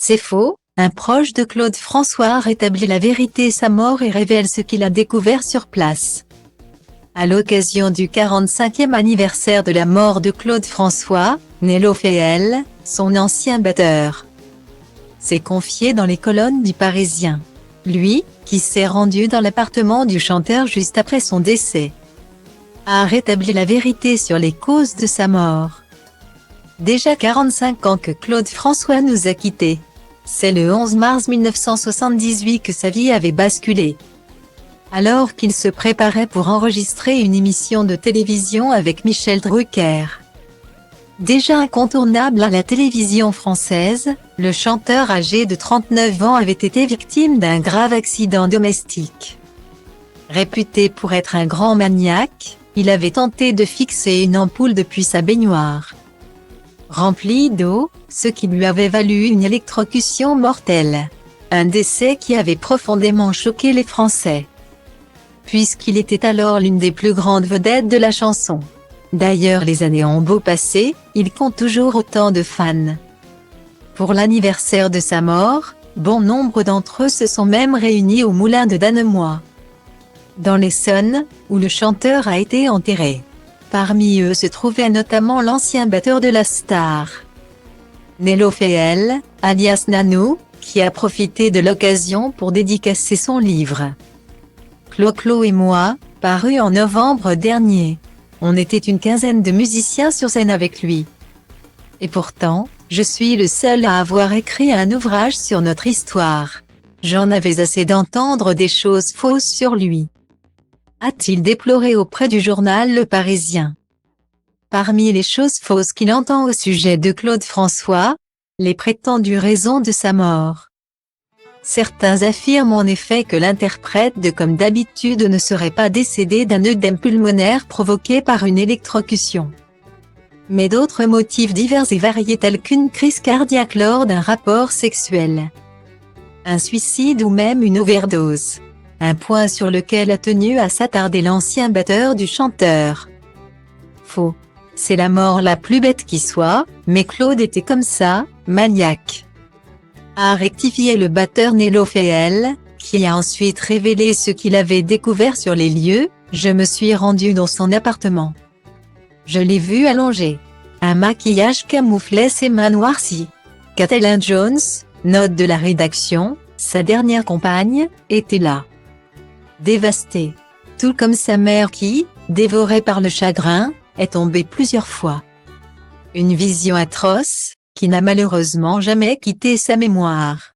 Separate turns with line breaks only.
C'est faux, un proche de Claude François rétablit la vérité sa mort et révèle ce qu'il a découvert sur place. À l'occasion du 45e anniversaire de la mort de Claude François, Nello Féel, son ancien batteur, s'est confié dans les colonnes du Parisien. Lui, qui s'est rendu dans l'appartement du chanteur juste après son décès, a rétabli la vérité sur les causes de sa mort. Déjà 45 ans que Claude François nous a quittés. C'est le 11 mars 1978 que sa vie avait basculé. Alors qu'il se préparait pour enregistrer une émission de télévision avec Michel Drucker. Déjà incontournable à la télévision française, le chanteur âgé de 39 ans avait été victime d'un grave accident domestique. Réputé pour être un grand maniaque, il avait tenté de fixer une ampoule depuis sa baignoire remplie d'eau, ce qui lui avait valu une électrocution mortelle. Un décès qui avait profondément choqué les Français, puisqu'il était alors l'une des plus grandes vedettes de la chanson. D'ailleurs, les années ont beau passer, il compte toujours autant de fans. Pour l'anniversaire de sa mort, bon nombre d'entre eux se sont même réunis au moulin de Danemois, dans l'Essonne, où le chanteur a été enterré. Parmi eux se trouvait notamment l'ancien batteur de la star, Nello Féel, alias Nano, qui a profité de l'occasion pour dédicacer son livre Clo-Clo et moi, paru en novembre dernier. On était une quinzaine de musiciens sur scène avec lui. Et pourtant, je suis le seul à avoir écrit un ouvrage sur notre histoire. J'en avais assez d'entendre des choses fausses sur lui, a-t-il déploré auprès du journal Le Parisien. Parmi les choses fausses qu'il entend au sujet de Claude François, les prétendues raisons de sa mort. Certains affirment en effet que l'interprète de Comme d'habitude ne serait pas décédé d'un œdème pulmonaire provoqué par une électrocution. Mais d'autres motifs divers et variés tels qu'une crise cardiaque lors d'un rapport sexuel, un suicide ou même une overdose. Un point sur lequel a tenu à s'attarder l'ancien batteur du chanteur. Faux. C'est la mort la plus bête qui soit, mais Claude était comme ça, maniaque, a rectifié le batteur Nello Féel, qui a ensuite révélé ce qu'il avait découvert sur les lieux. Je me suis rendu dans son appartement. Je l'ai vu allongé. Un maquillage camouflait ses mains noircies. Kathleen Jones, note de la rédaction, sa dernière compagne, était là, dévastée. Tout comme sa mère qui, dévorée par le chagrin, est tombée plusieurs fois. Une vision atroce, qui n'a malheureusement jamais quitté sa mémoire.